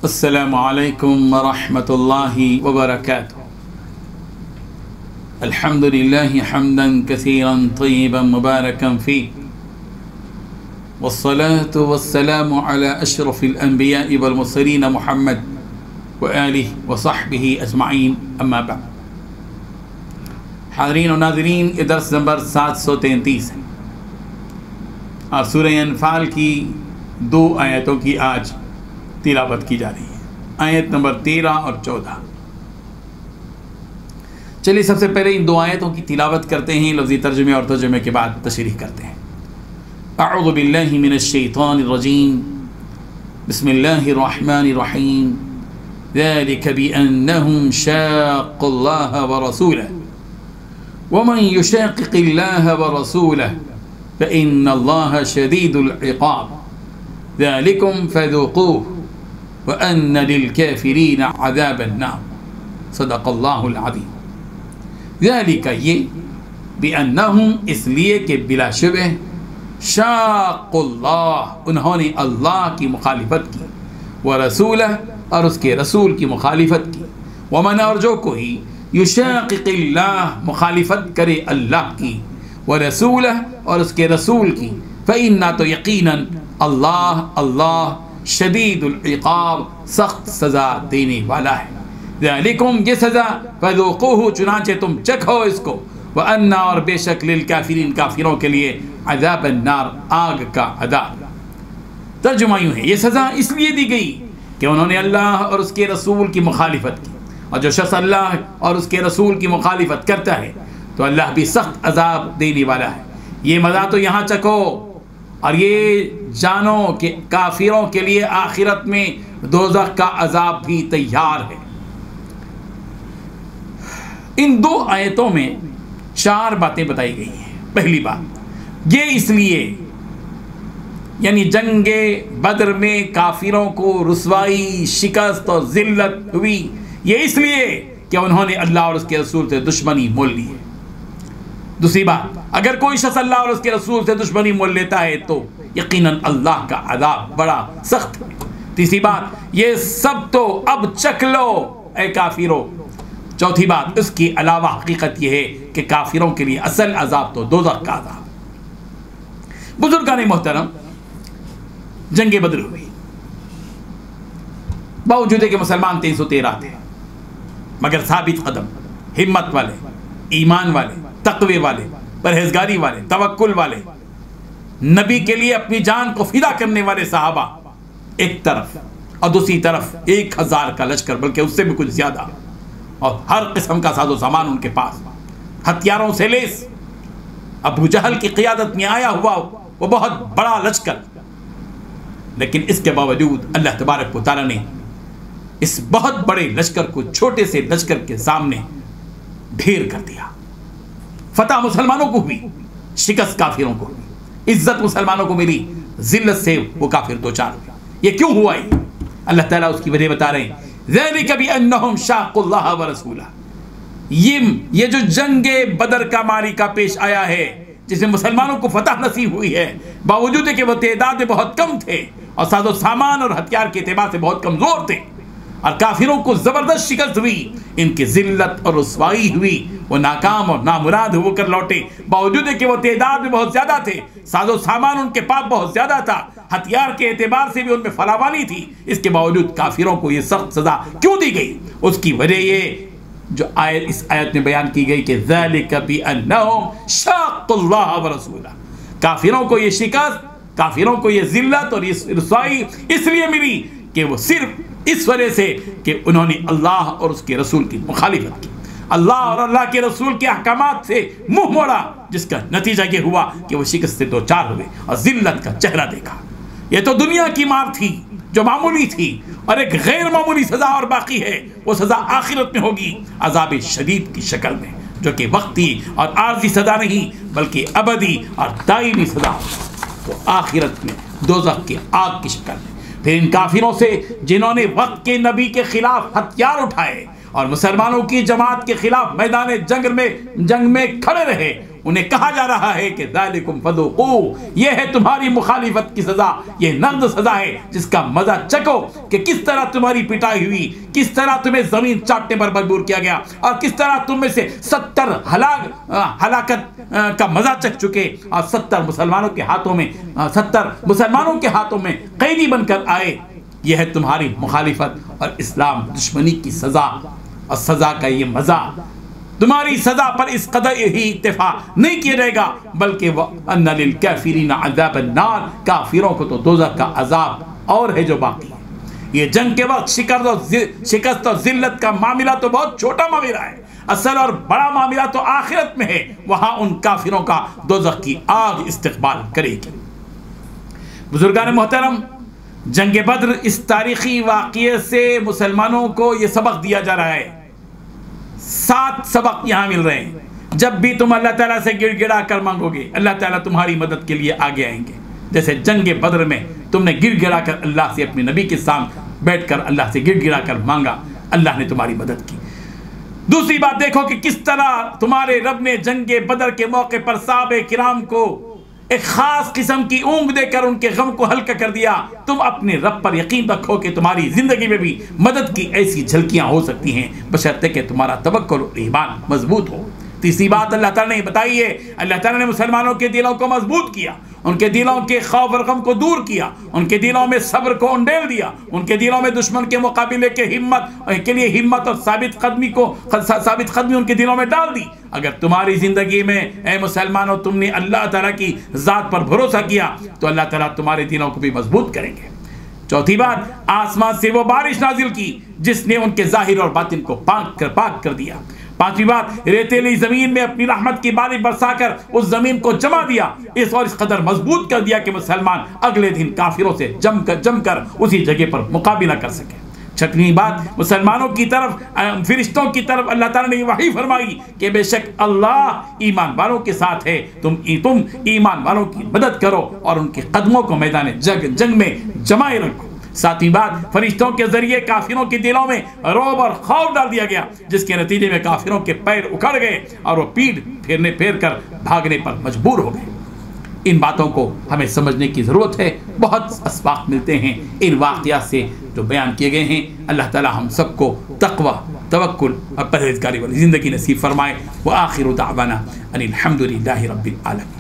السلام علیکم ورحمۃ اللہ وبرکاتہ۔ الحمد للہ حمدا کثیرا طیبا مبارکا فیہ، والصلاة والسلام علی اشرف الانبیاء والمرسلین محمد وآلہ وصحبہ اجمعین، اما بعد۔ حاضرین و ناظرین، یہ درس نمبر 733 ہے اور سورہ انفال کی 2 آیتوں کی آج تلاوت کی جا رہی ہے، آیت نمبر 13 اور 14۔ چلیے سب سے پہلے ان 2 آیتوں کی تلاوت کرتے ہیں، لفظی ترجمے اور ترجمے کے بعد تشریح کرتے ہیں۔ اعوذ باللہ من الشیطان الرجیم، بسم اللہ الرحمن الرحیم، ذلك بأنهم شاقوا الله ورسوله ومن يشاقق الله ورسوله فإن الله شديد العقاب ذلكم فذوقوه وأن للكافرين عذاب النار صدق اللہ العظیم۔ ذلك یہ بأنهم اس لیے کہ بلا شبہ شاقوا اللہ انہوں نے اللہ کی مخالفت کی، ورسولہ اور اس کے رسول کی مخالفت کی، ومن اور جو کوئی یشاقق اللہ مخالفت کرے اللہ کی، ورسولہ اور اس کے رسول کی، فإنہ تو یقیناً اللہ شدید العقاب سخت سزا دینے والا ہے۔ ذالکم یہ سزا، فذوقوہ چنانچہ تم چکھو اس کو، وأن اور بے شک للکافرین کافروں کے لیے عذاب النار آگ کا عذاب۔ ترجمہ یوں ہے، یہ سزا اس لیے دی گئی کہ انہوں نے اللہ اور اس کے رسول کی مخالفت کی، اور جو شخص اللہ اور اس کے رسول کی مخالفت کرتا ہے تو اللہ بھی سخت عذاب دینے والا ہے۔ یہ مزہ تو یہاں چکھو اور یہ جانو کہ کافروں کے لیے آخرت میں دوزخ کا عذاب بھی تیار ہے۔ ان 2 آیتوں میں 4 باتیں بتائی گئی ہیں۔ پہلی بات، یہ اس لیے یعنی جنگ بدر میں کافروں کو رسوائی، شکست اور ذلت ہوئی، یہ اس لیے کہ انہوں نے اللہ اور اس کے رسول سے دشمنی مول لی ہے۔ دوسری بات، اگر کوئی شخص اللہ اور اس کے رسول سے دشمنی مول لیتا ہے تو یقیناً اللہ کا عذاب بڑا سخت ہے۔ تیسری بات، یہ سب تو اب چکھ لو اے کافروں۔ چوتھی بات، اس کے علاوہ حقیقت یہ ہے کہ کافروں کے لیے اصل عذاب تو دوزخ کا عذاب۔ بزرگان محترم، جنگ بدر ہوئی، باوجود کہ مسلمان 313 تھے، مگر ثابت قدم، ہمت والے، ایمان والے، تقوی والے، پرہیزگاری والے، توکل والے، نبی کے لیے اپنی جان کو فدا کرنے والے صحابہ ایک طرف، اور دوسری طرف 1000 کا لشکر، بلکہ اس سے بھی کچھ زیادہ، اور ہر قسم کا ساز و سامان ان کے پاس، ہتھیاروں سے لیس۔ ابو جہل کی قیادت میں آیا ہوا وہ بہت بڑا لشکر، لیکن اس کے باوجود اللہ تبارک و تعالیٰ نے اس بہت بڑے لشکر کو چھوٹے سے لشکر کے سامنے ڈھیر کر دیا۔ فتح مسلمانوں کو ہوئی، شکست کافروں کو ہوئی، عزت مسلمانوں کو ملی، ذلت سے وہ کافر دوچار ہوئے۔ یہ کیوں ہوا؟ اللہ تعالیٰ اس کی وجہ بتا رہے ہیں، ذَلِكَ بِأَنَّهُمْ شَاقُوا اللَّهَ وَرَسُولَهُ۔ یہ جو جنگ بدر کا معرکہ پیش آیا ہے، جس میں مسلمانوں کو فتح نصیب ہوئی ہے، باوجود کہ وہ تعداد میں بہت کم تھے اور ساز و سامان اور ہتھیار کے اعتبار سے بہت کمزور تھے، اور کافروں کو زبردست شکست ہوئی، ان کی ذلت اور رسوائی ہوئی، وہ ناکام اور نامراد ہو کر لوٹے، باوجود کہ وہ تعداد میں بہت زیادہ تھے، ساز و سامان ان کے پاس بہت زیادہ تھا، ہتھیار کے اعتبار سے بھی ان میں فراوانی تھی، اس کے باوجود کافروں کو یہ سخت سزا کیوں دی گئی؟ اس کی وجہ یہ جو اس آیت میں بیان کی گئی کہ ذَلِكَ بِأَنَّهُمْ شَاقُوا اللَّهَ وَرَسُولَهُ۔ کافروں کو یہ شکست، کافروں کو یہ ذلت اور یہ رسوائی اس لیے ملی کہ وہ صرف اس وجہ سے کہ انہوں نے اللہ اور اس کے رسول کی مخالفت کی، اللہ اور اللہ کے رسول کے احکامات سے منہ موڑا، جس کا نتیجہ یہ ہوا کہ وہ شکست سے دوچار ہوئے اور ذلت کا چہرہ دیکھا۔ یہ تو دنیا کی مار تھی جو معمولی تھی، اور ایک غیر معمولی سزا اور باقی ہے، وہ سزا آخرت میں ہوگی عذاب شدید کی شکل میں، جو کہ وقتی اور عارضی سزا نہیں بلکہ ابدی اور دائمی سزا ہوگی، وہ آخرت میں دوزخ کی آگ کی شکل میں۔ پھر ان کافروں سے جنہوں نے وقت کے نبی کے خلاف ہتھیار اٹھائے اور مسلمانوں کی جماعت کے خلاف میدان جنگ میں کھڑے رہے، انہیں کہا جا رہا ہے کہ ذالکم فذوقوا، یہ ہے تمہاری مخالفت کی سزا، یہ نقد سزا ہے جس کا مزہ چکو کہ کس طرح تمہاری پٹائی ہوئی، کس طرح تمہیں زمین چاٹنے پر مجبور کیا گیا، اور کس طرح تم میں سے 70 ہلاکت کا مزہ چک چکے اور 70 مسلمانوں کے ہاتھوں میں قیدی بن کر آئے۔ یہ ہے تمہاری مخالفت اور اسلام دشمنی کی سزا، اور سزا کا یہ مزہ، تمہاری سزا پر اس قدر ہی اکتفا نہیں کیا جائے گا، بلکہ وَأَنَّ لِلْكَافِرِينَ عَذَابَ النَّارِ، کافروں کو تو دوزخ کا عذاب اور ہے جو باقی ہے۔ یہ جنگ کے وقت شکست اور ذلت کا معاملہ تو بہت چھوٹا معاملہ ہے، اصل اور بڑا معاملہ تو آخرت میں ہے، وہاں ان کافروں کا دوزخ کی آگ استقبال کرے گی۔ بزرگان محترم، جنگ بدر اس تاریخی واقعے سے مسلمانوں کو یہ سبق دیا جا رہا ہے، 7 سبق یہاں مل رہے ہیں۔ جب بھی تم اللہ تعالیٰ سے گڑ گڑا کر مانگو گے، اللہ تعالیٰ تمہاری مدد کے لیے آگے آئیں گے، جیسے جنگ بدر میں تم نے گڑ گڑا کر اللہ سے، اپنے نبی کے سامنے بیٹھ کر اللہ سے گڑ گڑا کر مانگا، اللہ نے تمہاری مدد کی۔ دوسری بات دیکھو کہ کس طرح تمہارے رب نے جنگ بدر کے موقع پر صحابہ کرام کو ایک خاص قسم کی اونگ دے کر ان کے غم کو ہلکا کر دیا۔ تم اپنے رب پر یقین رکھو کہ تمہاری زندگی میں بھی مدد کی ایسی جھلکیاں ہو سکتی ہیں، بشرطے کہ تمہارا توکل اور ایمان مضبوط ہو۔ تیسری بات اللہ تعالیٰ نے بتائی ہے، اللہ تعالیٰ نے مسلمانوں کے دلوں کو مضبوط کیا، ان کے دلوں کے خوف اور غم کو دور کیا، ان کے دلوں میں صبر کو انڈیل دیا، ان کے دلوں میں دشمن کے مقابلے کے لیے ہمت اور ثابت قدمی ان کے دلوں میں ڈال دی۔ اگر تمہاری زندگی میں اے مسلمانوں تم نے اللہ تعالیٰ کی ذات پر بھروسہ کیا تو اللہ تعالیٰ تمہارے دلوں کو بھی مضبوط کریں گے۔ چوتھی بات، آسمان سے وہ بارش نازل کی جس نے ان کے ظاہر اور باطن کو پاک کر دیا۔ پانچویں بات، ریتیلی زمین میں اپنی رحمت کی بارش برسا کر اس زمین کو جمع دیا، اس قدر مضبوط کر دیا کہ مسلمان اگلے دن کافروں سے جم کر اسی جگہ پر مقابلہ کر سکے۔ چھٹویں بات، مسلمانوں کی طرف، فرشتوں کی طرف اللہ تعالیٰ نے وحی فرمائی کہ بے شک اللہ ایمان والوں کے ساتھ ہے، تم ایمان والوں کی مدد کرو اور ان کے قدموں کو میدان جنگ میں جمائے رکھو۔ ساتویں بات، فرشتوں کے ذریعے کافروں کے دلوں میں رعب اور خوف ڈال دیا گیا، جس کے نتیجے میں کافروں کے پیر اکھڑ گئے اور وہ پیٹ پھیر کر بھاگنے پر مجبور ہو گئے۔ ان باتوں کو ہمیں سمجھنے کی ضرورت ہے، بہت اسباق ملتے ہیں ان واقعات سے جو بیان کیے گئے ہیں۔ اللہ تعالی ہم سب کو تقوی، توکل اور پرہیزگاری والی زندگی نصیب فرمائے۔ وآخر دعوانا ان الحمد للہ رب العالمین۔